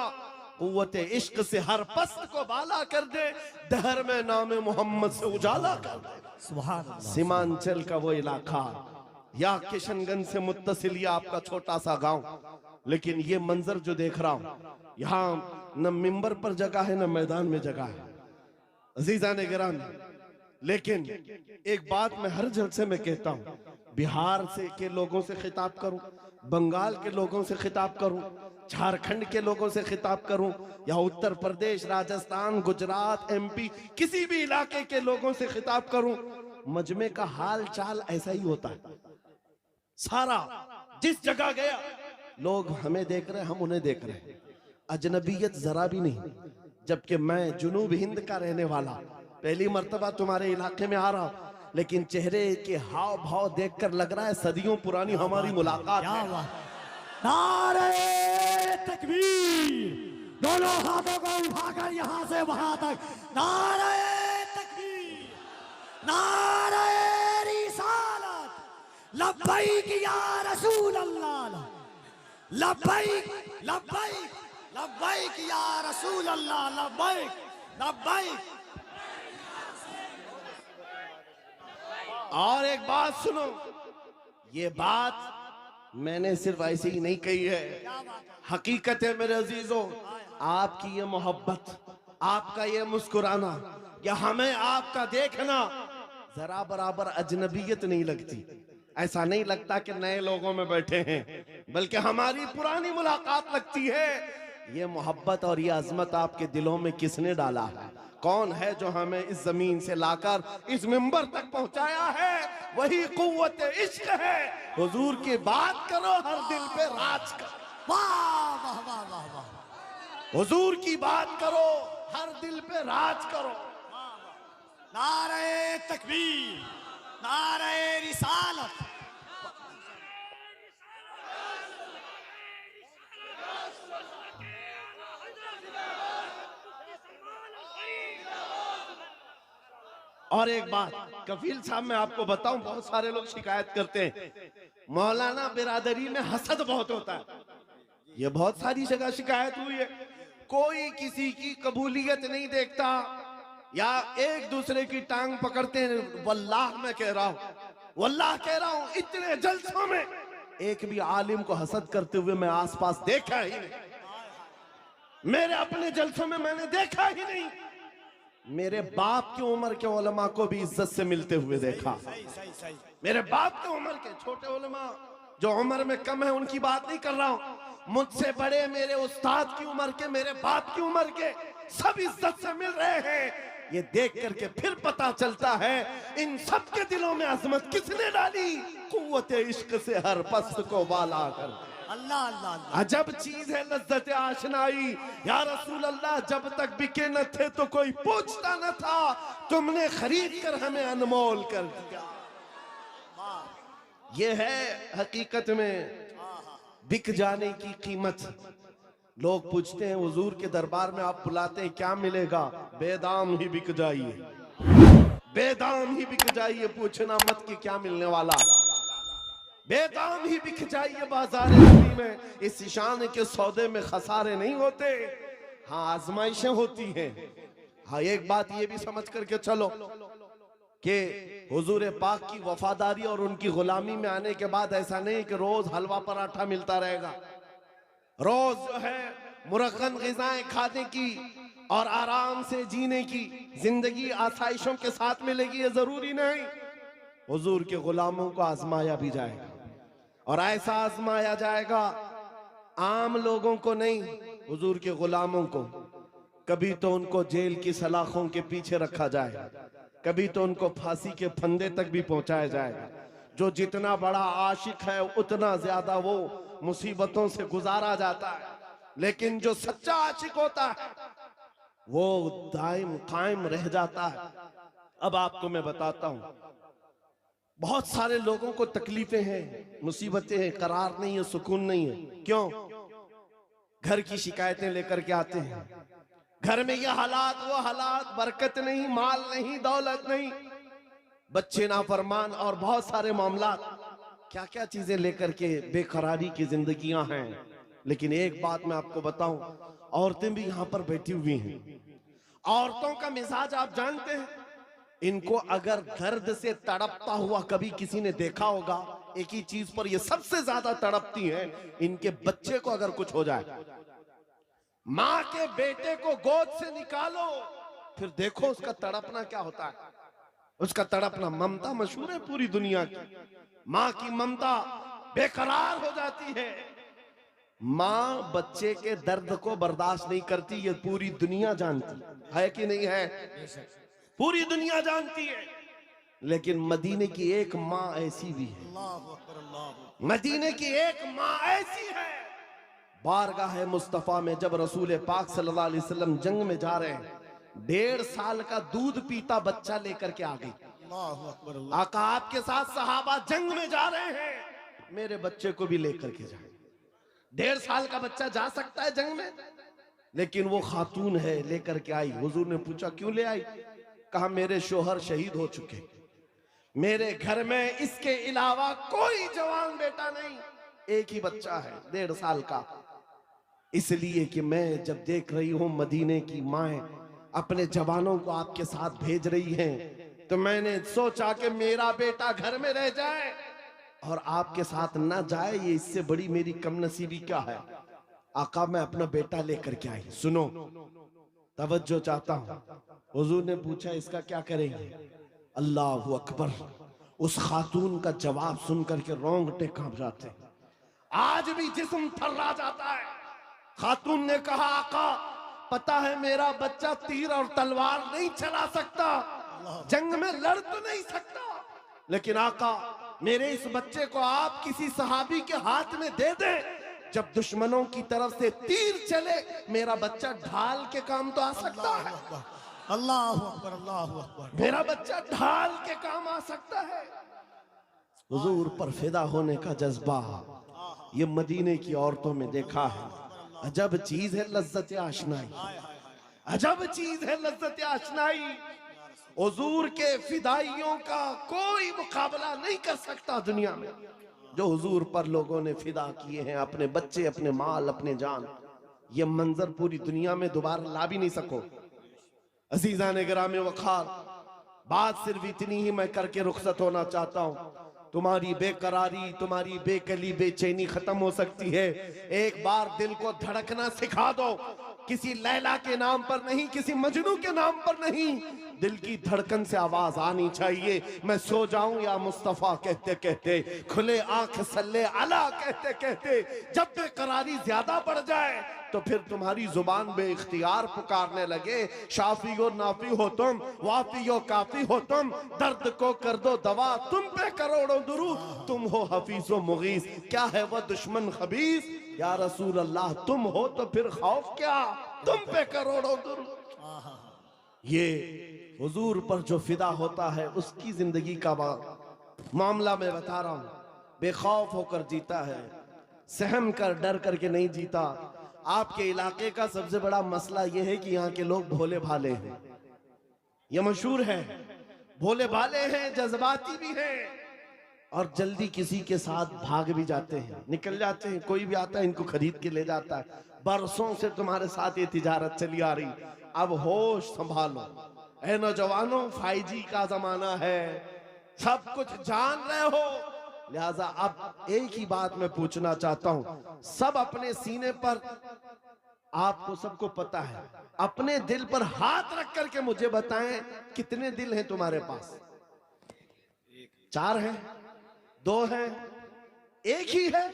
कुव्वत इश्क से हर पस्त को बाला कर दे, दहर में नाम मोहम्मद से उजाला कर दे। सुभान अल्लाह। सीमांचल का वो इलाका या किशनगंज से मुत्तसिल या आपका छोटा सा गांव, लेकिन ये मंजर जो देख रहा हूं, यहाँ न मिंबर पर जगह है न मैदान में जगह है। अजीजा ने गिरामी, लेकिन एक बात मैं हर जलसे में कहता हूं, बिहार से के लोगों से खिताब करूं, बंगाल के लोगों से खिताब करूं, झारखंड के लोगों से खिताब करूं, या उत्तर प्रदेश, राजस्थान, गुजरात, एमपी, किसी भी इलाके के लोगों से खिताब करूं, मजमे का हाल चाल ऐसा ही होता है। सारा जिस जगह गया लोग हमें देख रहे हैं, हम उन्हें देख रहे हैं, अजनबियत जरा भी नहीं। जबकि मैं जुनूब हिंद का रहने वाला, पहली मर्तबा तुम्हारे इलाके में आ रहा हूं, लेकिन चेहरे के हाव भाव देखकर लग रहा है सदियों पुरानी हमारी मुलाकात है। नारे तकबीर, दोनों हाथों को उठाकर यहां से वहां तक नारे तकबीर, नारे रिसालत, लब्बैक या रसूल अल्लाह, लब्बैक लब्बैक लब्बैक या रसूल अल्लाह, लब्बैक लब्बैक। और एक बात सुनो, ये बात मैंने सिर्फ ऐसे ही नहीं कही है, हकीकत है मेरे अजीजों। आपकी ये मोहब्बत, आपका ये मुस्कुराना, या हमें आपका देखना जरा बराबर अजनबियत नहीं लगती। ऐसा नहीं लगता कि नए लोगों में बैठे हैं, बल्कि हमारी पुरानी मुलाकात लगती है। ये मोहब्बत और ये अजमत आपके दिलों में किसने डाला है? कौन है जो हमें इस जमीन से लाकर इस मिंबर तक पहुंचाया है? वही कुव्वत इश्क है। हुजूर की बात करो, हर दिल पे राज करो। वाह वाह वाह वाह वाह। हुजूर की बात करो, हर दिल पे राज करो। नारे तकबीर, नारे रिसालत। और एक बात कफील साहब, मैं आपको बताऊं, बहुत सारे लोग शिकायत करते हैं मौलाना बिरादरी में हसद बहुत होता है। ये बहुत सारी जगह शिकायत हुई है, कोई किसी की कबूलियत नहीं देखता, या एक दूसरे की टांग पकड़ते हैं। वल्लाह मैं कह रहा हूं, वल्लाह कह रहा हूं, इतने जलसों में एक भी आलिम को हसद करते हुए मैं आसपास देखा ही नहीं। मेरे अपने जलसों में मैंने देखा ही नहीं। मेरे बाप की उम्र के उलमा को भी इज्जत से मिलते हुए देखा। मेरे बाप की उम्र के छोटे उलमा जो उम्र में कम है उनकी बात नहीं कर रहा हूं, मुझसे बड़े मेरे उस्ताद की उम्र के, मेरे बाप की उम्र के, सब इज्जत से मिल रहे हैं। ये देख करके फिर पता चलता है इन सब के दिलों में अजमत किसने डाली? कुव्वत इश्क से हर पस्त को वाला कर। अल्लाह अल्लाह अल्लाह। अजब चीज है लज्जत आशनाई। या रसूल अल्लाह, जब तक बिके न थे तो कोई पूछता न था, तुमने खरीद कर हमें अनमोल कर दिया। ये है हकीकत में बिक जाने की कीमत। लोग पूछते हैं हुजूर के दरबार में आप बुलाते हैं, क्या मिलेगा? बेदाम ही बिक जाइए, बेदाम ही बिक जाइए, पूछना मत कि क्या मिलने वाला। बेदाम ही बिक जाइए बाजार में। इस शान के सौदे में खसारे नहीं होते, हाँ आजमाइशें होती हैं। हाँ एक बात ये भी समझ करके चलो कि हुजूर पाक की वफादारी और उनकी गुलामी में आने के बाद ऐसा नहीं कि रोज हलवा पराठा मिलता रहेगा। रोज जो है मुरक्कन ग़िज़ाएं खाने की और आराम से जीने की जिंदगी आसाइशों के साथ मिलेगी, ये जरूरी नहीं। हुजूर के गुलामों को आजमाया भी जाएगा, और ऐसा आजमाया जाएगा आम लोगों को नहीं, हुजूर के गुलामों को। कभी तो उनको जेल की सलाखों के पीछे रखा जाएगा, कभी तो उनको फांसी के फंदे तक भी पहुंचाया जाएगा। जो जितना बड़ा आशिक है उतना ज्यादा वो मुसीबतों से गुजारा जाता है, लेकिन जो सच्चा आशिक होता है वो दायम कायम रह जाता है। अब आपको मैं बताता हूं, बहुत सारे लोगों को तकलीफें हैं, मुसीबतें हैं, करार नहीं है, सुकून नहीं है। क्यों? घर की शिकायतें लेकर के आते हैं, घर में ये हालात वो हालात, बरकत नहीं, माल नहीं, दौलत नहीं, बच्चे नाफरमान और बहुत सारे मामला, क्या क्या चीजें लेकर के बेकरारी की जिंदगियां हैं। लेकिन एक बात मैं आपको बताऊं, औरतें भी यहां पर बैठी हुई हैं। औरतों का मिजाज आप जानते हैं, इनको अगर दर्द से तड़पता हुआ कभी किसी ने देखा होगा एक ही चीज पर ये सबसे ज्यादा तड़पती हैं, इनके बच्चे को अगर कुछ हो जाए। माँ के बेटे को गोद से निकालो, फिर देखो उसका तड़पना क्या होता है। उसका तड़पना, ममता मशहूर है पूरी दुनिया की, माँ की ममता बेकरार हो जाती है। माँ बच्चे के दर्द को बर्दाश्त नहीं करती, ये पूरी दुनिया जानती है कि नहीं है? पूरी दुनिया जानती है। लेकिन मदीने की एक माँ ऐसी भी है, मदीने की एक माँ ऐसी है। बारगाह मुस्तफा में जब रसूल पाक सल्लल्लाहु अलैहि वसल्लम जंग में जा रहे हैं, 1.5 साल का दूध पीता बच्चा लेकर के आ गई। आका आपके साथ सहाबा जंग में जा रहे हैं, मेरे बच्चे को भी लेकर के जाए। 1.5 साल का बच्चा जा सकता है जंग में? लेकिन वो खातून है, लेकर के आई। हुजूर ने पूछा क्यों ले आई? कहा मेरे शोहर शहीद हो चुके, मेरे घर में इसके अलावा कोई जवान बेटा नहीं, एक ही बच्चा है 1.5 साल का। इसलिए कि मैं जब देख रही हूं मदीने की माएं अपने जवानों को आपके साथ भेज रही हैं, तो मैंने सोचा कि मेरा बेटा घर में रह जाए और आपके साथ ना जाए, ये इससे बड़ी मेरी कमनसीबी क्या है। आका मैं अपना बेटा लेकर के आई। सुनो, तवज्जो चाहता हूं। हुजूर ने पूछा इसका क्या करेंगे? अल्लाह अकबर। उस खातून का जवाब सुनकर के रोंगटे कांप जाते, आज भी जिस्म थर्रा जाता है। खातून ने कहा आका पता है मेरा बच्चा तीर और तलवार नहीं चला सकता, जंग में लड़ तो नहीं सकता, लेकिन आका मेरे इस बच्चे को आप किसी सहाबी के हाथ में दे दे, जब दुश्मनों की तरफ से तीर चले मेरा बच्चा ढाल के काम तो आ सकता है। अल्लाह अकबर, अल्लाह अकबर। मेरा बच्चा ढाल के काम आ सकता है। हुजूर पर फिदा होने का जज्बा ये मदीने की औरतों में देखा है। अजब चीज है लज्जत आशनाई, अजब चीज है लज्जत आशनाई। हुजूर के फिदाइयों का कोई मुकाबला नहीं कर सकता दुनिया में। जो हुजूर पर लोगों ने फिदा किए हैं, अपने बच्चे, अपने माल, अपने जान, ये मंजर पूरी दुनिया में दोबारा ला भी नहीं सको। अजीजा ने गिरामे वखार, बात सिर्फ इतनी ही मैं करके रुखसत होना चाहता हूँ। तुम्हारी बेकरारी, तुम्हारी बेकली, बेचैनी खत्म हो सकती है। एक बार दिल को धड़कना सिखा दो, किसी लैला के नाम पर नहीं, किसी मजनू के नाम पर नहीं, दिल की धड़कन से आवाज आनी चाहिए। मैं सो जाऊं या मुस्तफा कहते कहते, खुले आंख सल्ले अला कहते कहते, जब बेकरारी ज्यादा बढ़ जाए तो फिर तुम्हारी जुबान बेइख्तियार पुकारने लगे, शाफी और नाफी हो तुम, वाफी और काफी हो तुम, दर्द को कर दो दवा, तुम पे करोड़ों दुरूद, तुम हो हफीज व मुगीस, क्या है वह दुश्मन खबीस, या रसूल अल्लाह तुम हो तो फिर खौफ क्या, तुम पे करोड़ों दुरूद। ये हुजूर पर जो फिदा होता है उसकी जिंदगी का मामला मैं बता रहा हूं। बेखौफ होकर जीता है, सहम कर डर करके नहीं जीता। आपके इलाके का सबसे बड़ा मसला यह है कि यहाँ के लोग भोले भाले हैं, यह मशहूर है। भोले भाले हैं, जज्बाती भी हैं, और जल्दी किसी के साथ भाग भी जाते हैं, निकल जाते हैं। कोई भी आता है इनको खरीद के ले जाता है। बरसों से तुम्हारे साथ ये तिजारत चली आ रही, अब होश संभालो। ऐ नौजवानों, 5G का जमाना है, सब कुछ जान रहे हो, लिहाजा अब एक ही बात मैं पूछना चाहता हूं। सब अपने सीने पर, आपको सबको पता है, अपने दिल पर हाथ रख करके मुझे बताएं कितने दिल हैं तुम्हारे पास? 4 हैं, 2 हैं, एक ही है?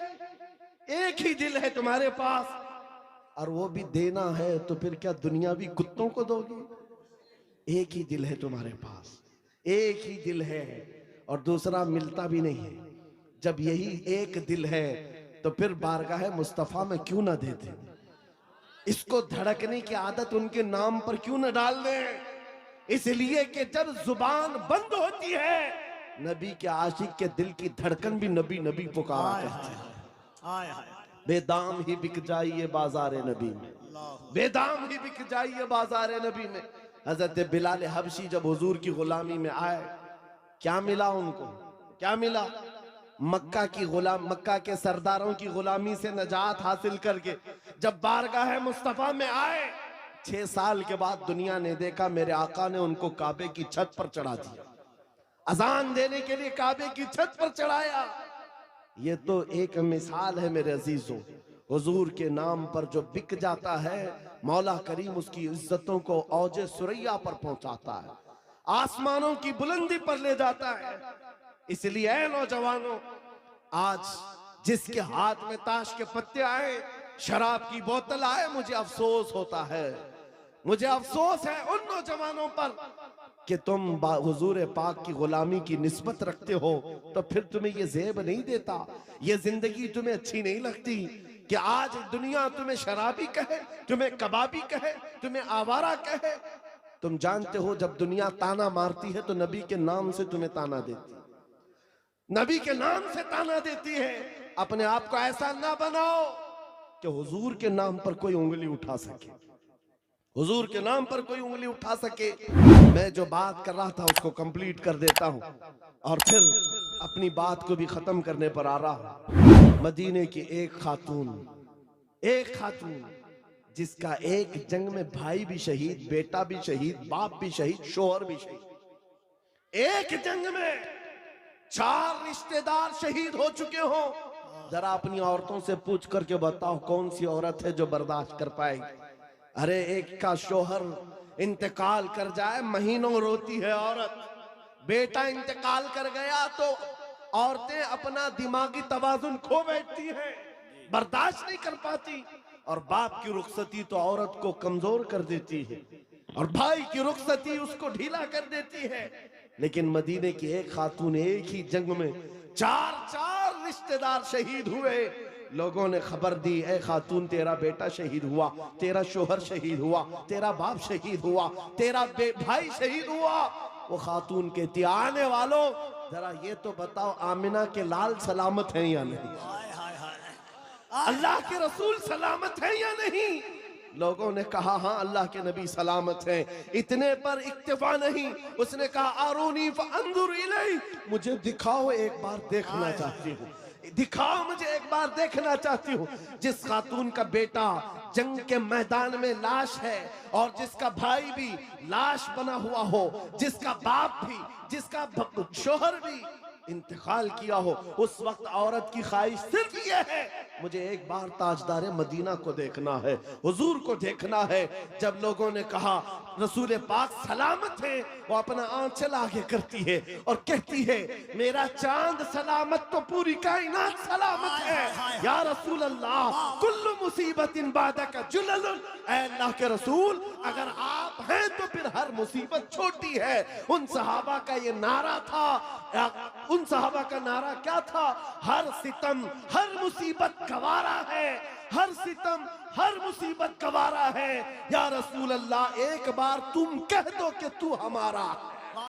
एक ही दिल है तुम्हारे पास, और वो भी देना है तो फिर क्या दुनियावी कुत्तों को दोगे? एक ही दिल है तुम्हारे पास, एक ही दिल है, और दूसरा मिलता भी नहीं है। जब यही एक दिल है तो फिर बारगाह मुस्तफा में क्यों ना देते? इसको धड़कने की आदत उनके नाम पर क्यों न डाल दें? इसलिए कि जब जुबान बंद होती है, नबी के आशिक के दिल की धड़कन भी नबी नबी पुकारा करती है। बेदाम ही बिक जाइए बाजारे नबी में, बेदाम ही बिक जाइए बाजारे नबी में। हजरत बिलाल हबशी जब हुजूर की गुलामी में आए, क्या मिला उनको? क्या मिला? मक्का की गुलाम, मक्का के सरदारों की गुलामी से नजात हासिल करके जब बारगाह मुस्तफा में आए, 6 साल के बाद दुनिया ने देखा मेरे आका ने उनको काबे की छत पर चढ़ा दिया, अजान देने के लिए काबे की छत पर चढ़ाया। ये तो एक मिसाल है मेरे अजीजों। हुजूर के नाम पर जो बिक जाता है, मौला करीम उसकी इज्जतों को औजे सुरैया पर पहुंचाता है, आसमानों की बुलंदी पर ले जाता है। इसलिए ऐ नौजवानों, आज जिसके हाथ में ताश के पत्ते आए, शराब की बोतल आए, मुझे अफसोस होता है, मुझे अफसोस है उन नौजवानों पर कि तुम हुजूर पाक की गुलामी की निस्बत रखते हो, तो फिर तुम्हें ये ज़ेब नहीं देता, ये जिंदगी तुम्हें अच्छी नहीं लगती कि आज दुनिया तुम्हें शराबी कहे, तुम्हें कबाबी कहे, तुम्हें आवारा कहे। तुम जानते हो जब दुनिया ताना मारती है तो नबी के नाम से तुम्हें ताना देती है, नबी के नाम से ताना देती है। अपने आप को ऐसा ना बनाओ कि हुजूर के नाम पर कोई उंगली उठा सके, हुजूर के नाम पर कोई उंगली उठा सके। मैं जो बात कर रहा था उसको कंप्लीट कर देता हूं और फिर अपनी बात को भी खत्म करने पर आ रहा हूं। मदीने की एक खातून जिसका एक जंग में भाई भी शहीद, बेटा भी शहीद, बाप भी शहीद, शोहर भी शहीद, एक जंग में 4 रिश्तेदार शहीद हो चुके हो। जरा अपनी औरतों से पूछ करके बताओ कौन सी औरत है जो बर्दाश्त कर पाएगी। अरे एक का शोहर इंतकाल कर जाए, महीनों रोती है औरत। बेटा इंतकाल कर गया तो औरतें अपना दिमागी तवाजुन खो बैठती हैं, बर्दाश्त नहीं कर पाती। और बाप की रुखसती तो औरत को कमजोर कर देती है, और भाई की रुखसती उसको ढीला कर देती है। लेकिन मदीने की एक खातून एक ही जंग में 4 रिश्तेदार शहीद हुए। लोगों ने खबर दी, ए खातून तेरा बेटा शहीद हुआ, तेरा शोहर शहीद हुआ, तेरा बाप शहीद हुआ, तेरा भाई शहीद हुआ। वो खातून कहती, आने वालों जरा ये तो बताओ आमिना के लाल सलामत हैं या नहीं, अल्लाह के रसूल सलामत हैं या नहीं। लोगों ने कहा हाँ अल्लाह के नबी सलामत हैं। इतने पर इक्तिफा नहीं, उसने कहा आरूनी फअंजुर इलैहि, मुझे दिखाओ, एक बार देखना चाहती हूँ, दिखाओ मुझे एक बार देखना चाहती हूँ। जिस खातून का बेटा जंग के मैदान में लाश है और जिसका भाई भी लाश बना हुआ हो, जिसका बाप भी, जिसका शोहर भी इंतकाल किया हो, उस वक्त औरत की ख्वाहिश सिर्फ ये है, मुझे एक बार ताजदार मदीना को देखना है, हुजूर को देखना है। जब लोगों ने कहा रसूल पाक सलामत है, वो अपना आंचल आगे करती है और कहती है मेरा चांद सलामत तो पूरी कायनात सलामत है। या रसूल अल्लाह कुल्लु मुसीबतिन बादका जुललुन, ऐ अल्लाह के रसूल अगर आप हैं तो फिर हर मुसीबत छोटी है। उन सहाबा का ये नारा था, उन सहाबा का नारा क्या था? हर सितम हर मुसीबत गवारा है, हर सितम हर मुसीबत गवारा है। या रसूल अल्लाह एक बार तुम कह दो कि तू हमारा है।